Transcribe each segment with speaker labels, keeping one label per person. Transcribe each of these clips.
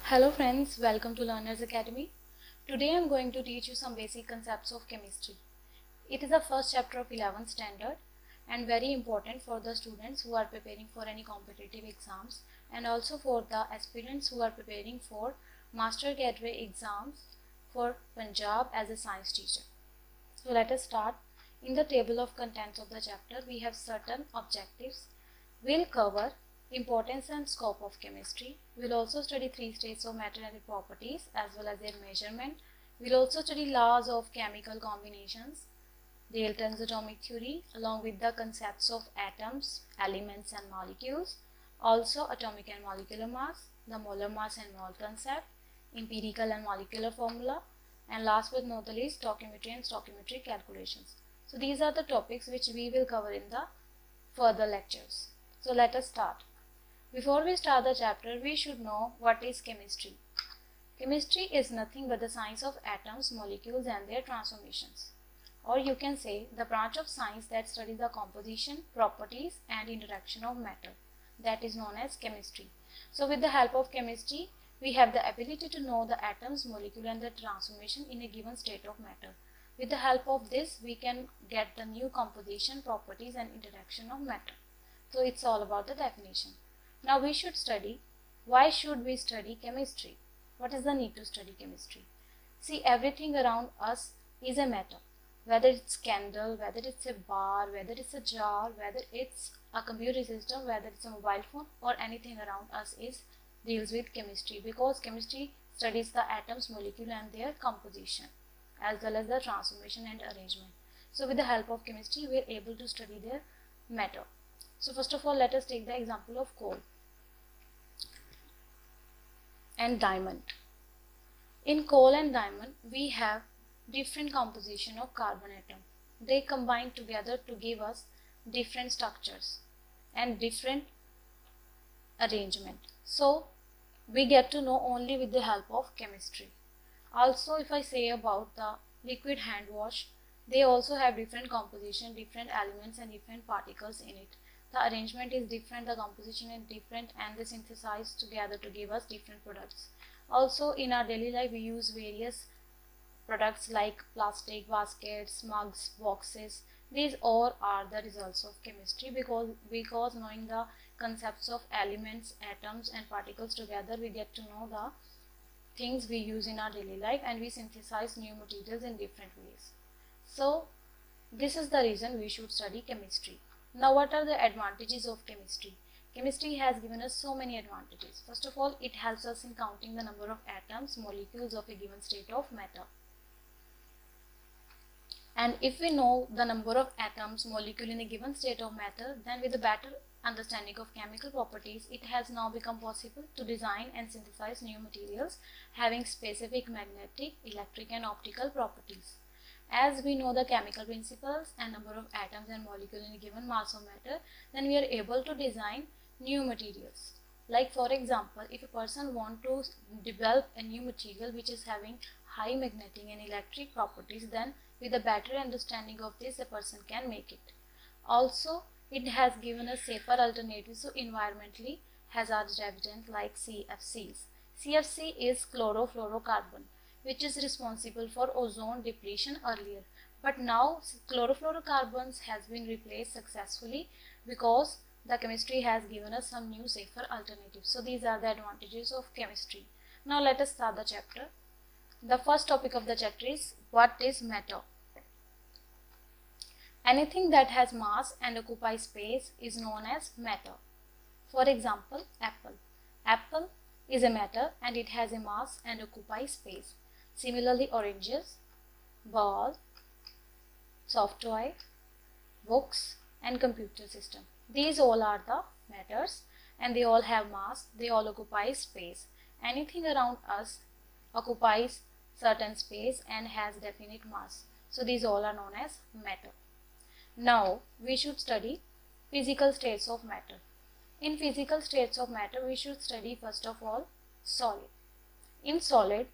Speaker 1: Hello friends, welcome to Learners Academy. Today I am going to teach you some basic concepts of chemistry. It is the first chapter of 11th standard and very important for the students who are preparing for any competitive exams and also for the aspirants who are preparing for Master Gateway exams for Punjab as a science teacher. So let us start. In the table of contents of the chapter, we have certain objectives. We'll cover importance and scope of chemistry. We'll also study three states of matter and their properties as well as their measurement. We'll also study laws of chemical combinations, Dalton's atomic theory, along with the concepts of atoms, elements and molecules, also atomic and molecular mass, the molar mass and mole concept, empirical and molecular formula, and last but not the least, stoichiometry and stoichiometric calculations. So these are the topics which we will cover in the further lectures. So let us start. Before we start the chapter, we should know what is chemistry. Chemistry is nothing but the science of atoms, molecules and their transformations. Or you can say the branch of science that studies the composition, properties and interaction of matter. That is known as chemistry. So with the help of chemistry, we have the ability to know the atoms, molecule and the transformation in a given state of matter. With the help of this, we can get the new composition, properties and interaction of matter. So it's all about the definition. Now we should study. Why should we study chemistry? What is the need to study chemistry? See, everything around us is a matter. Whether it's candle, whether it's a bar, whether it's a jar, whether it's a computer system, whether it's a mobile phone or anything around us deals with chemistry, because chemistry studies the atoms, molecule and their composition as well as the transformation and arrangement. So with the help of chemistry, we are able to study their matter. So first of all, let us take the example of coal and diamond. In coal and diamond, we have different composition of carbon atom. They combine together to give us different structures and different arrangement. So we get to know only with the help of chemistry. Also, if I say about the liquid hand wash, they also have different composition, different elements and different particles in it. The arrangement is different, the composition is different and they synthesize together to give us different products. Also in our daily life we use various products like plastic baskets, mugs, boxes. These all are the results of chemistry because knowing the concepts of elements, atoms and particles together, we get to know the things we use in our daily life and we synthesize new materials in different ways. So this is the reason we should study chemistry. Now what are the advantages of chemistry? Chemistry has given us so many advantages. First of all, it helps us in counting the number of atoms, molecules of a given state of matter. And if we know the number of atoms, molecule in a given state of matter, then with a better understanding of chemical properties, it has now become possible to design and synthesize new materials having specific magnetic, electric and optical properties. As we know the chemical principles and number of atoms and molecules in a given mass of matter, then we are able to design new materials. Like for example, if a person wants to develop a new material which is having high magnetic and electric properties, then with a better understanding of this, a person can make it. Also, it has given us safer alternatives to environmentally hazardous reagents like CFCs. CFC is chlorofluorocarbon, which is responsible for ozone depletion earlier. But now chlorofluorocarbons has been replaced successfully because the chemistry has given us some new safer alternatives. So these are the advantages of chemistry. Now let us start the chapter. The first topic of the chapter is what is matter. Anything that has mass and occupies space is known as matter. For example, apple. Apple is a matter and it has a mass and occupies space. Similarly, oranges, ball, soft toy, books and computer system. These all are the matters and they all have mass, they all occupy space. Anything around us occupies certain space and has definite mass. So these all are known as matter. Now we should study physical states of matter. In physical states of matter, we should study first of all solid. In solid,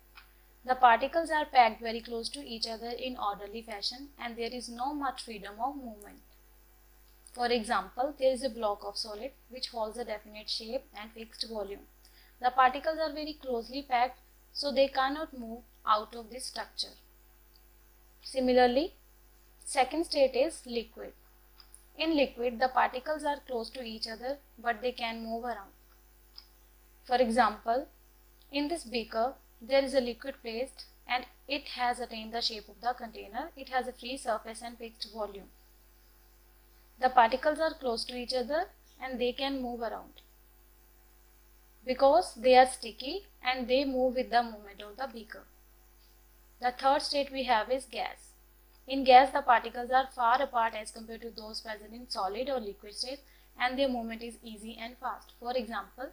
Speaker 1: the particles are packed very close to each other in orderly fashion and there is no much freedom of movement. For example, there is a block of solid which holds a definite shape and fixed volume. The particles are very closely packed, so they cannot move out of this structure. Similarly, second state is liquid. In liquid, the particles are close to each other, but they can move around. For example, in this beaker, there is a liquid placed and it has attained the shape of the container. It has a free surface and fixed volume. The particles are close to each other and they can move around because they are sticky and they move with the movement of the beaker. The third state we have is gas. In gas, the particles are far apart as compared to those present in solid or liquid state, and their movement is easy and fast. For example,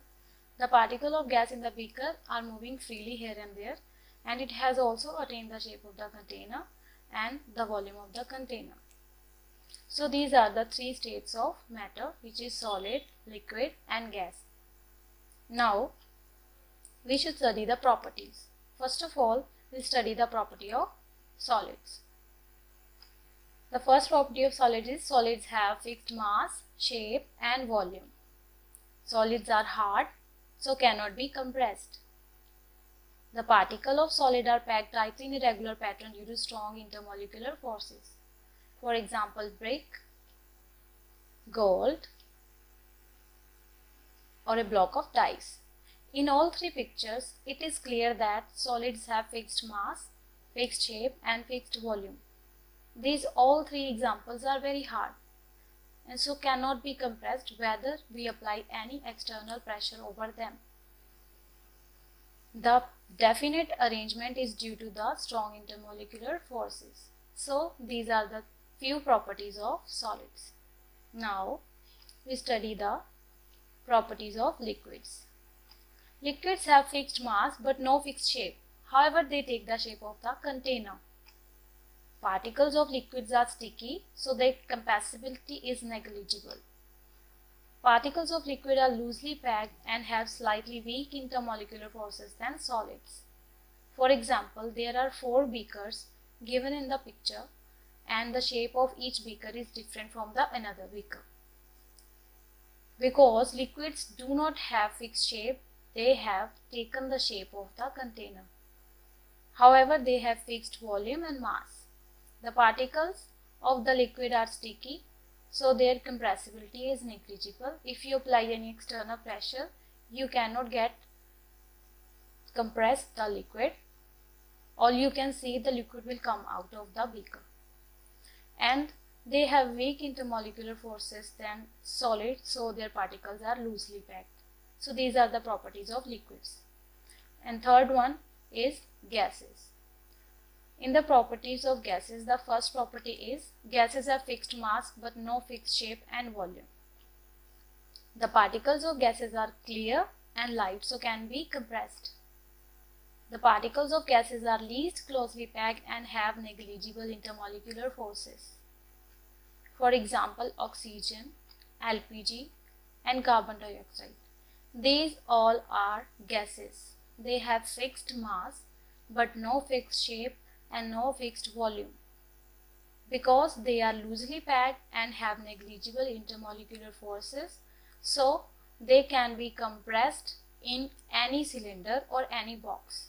Speaker 1: the particle of gas in the beaker are moving freely here and there, and it has also attained the shape of the container and the volume of the container. So these are the three states of matter, which is solid, liquid and gas. Now we should study the properties. First of all, we'll study the property of solids. The first property of solids is solids have fixed mass, shape and volume. Solids are hard, so cannot be compressed. The particles of solid are packed tightly in a regular pattern due to strong intermolecular forces. For example, brick, gold, or a block of dice. In all three pictures, it is clear that solids have fixed mass, fixed shape and fixed volume. These all three examples are very hard and so cannot be compressed whether we apply any external pressure over them. The definite arrangement is due to the strong intermolecular forces. So these are the few properties of solids. Now we study the properties of liquids. Liquids have fixed mass but no fixed shape. However, they take the shape of the container. Particles of liquids are sticky, so their compressibility is negligible. Particles of liquid are loosely packed and have slightly weak intermolecular forces than solids. For example, there are 4 beakers given in the picture and the shape of each beaker is different from the another beaker. Because liquids do not have fixed shape, they have taken the shape of the container. However, they have fixed volume and mass. The particles of the liquid are sticky, so their compressibility is negligible. If you apply any external pressure, you cannot get compressed the liquid. All you can see, the liquid will come out of the beaker. And they have weak intermolecular forces than solids, so their particles are loosely packed. So these are the properties of liquids. And third one is gases. In the properties of gases, the first property is gases have fixed mass but no fixed shape and volume. The particles of gases are clear and light, so can be compressed. The particles of gases are least closely packed and have negligible intermolecular forces. For example, oxygen, LPG and carbon dioxide. These all are gases. They have fixed mass but no fixed shape and no fixed volume. Because they are loosely packed and have negligible intermolecular forces, so they can be compressed in any cylinder or any box.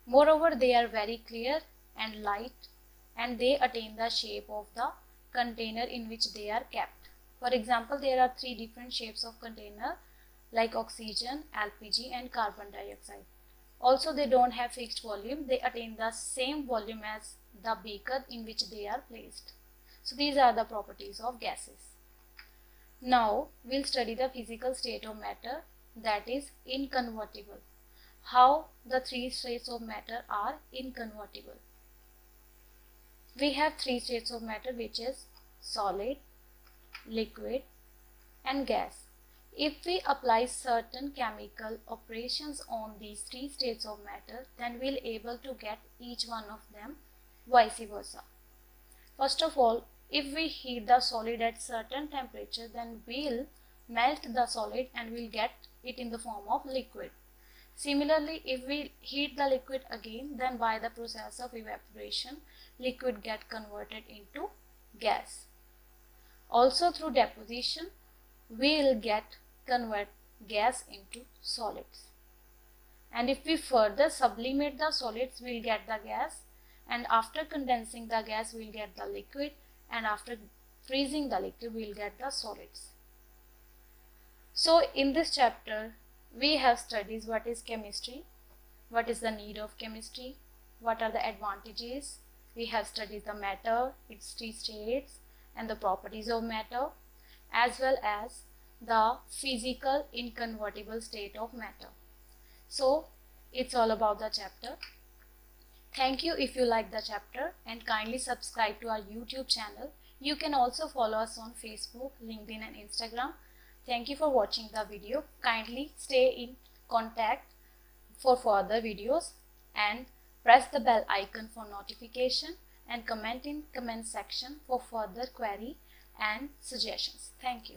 Speaker 1: Moreover, they are very clear and light and they attain the shape of the container in which they are kept. For example, there are 3 different shapes of container like oxygen, LPG and carbon dioxide. Also, they don't have fixed volume. They attain the same volume as the beaker in which they are placed. So these are the properties of gases. Now we'll study the physical state of matter, that is inconvertible. How the 3 states of matter are inconvertible. We have 3 states of matter, which is solid, liquid and gas. If we apply certain chemical operations on these 3 states of matter, then we'll able to get each one of them, vice versa. First of all, if we heat the solid at certain temperature, then we'll melt the solid and we'll get it in the form of liquid. Similarly, if we heat the liquid again, then by the process of evaporation, liquid get converted into gas. Also through deposition, we'll get gas into solids. And if we further sublimate the solids, we'll get the gas, and after condensing the gas, we'll get the liquid, and after freezing the liquid, we'll get the solids. So in this chapter, we have studied what is chemistry, what is the need of chemistry, what are the advantages. We have studied the matter, its three states, and the properties of matter, as well as the physical inconvertible state of matter. So it's all about the chapter. Thank you if you like the chapter, and kindly subscribe to our YouTube channel. You can also follow us on Facebook, LinkedIn and Instagram. Thank you for watching the video. Kindly stay in contact for further videos and press the bell icon for notification, and comment in comment section for further query and suggestions. Thank you.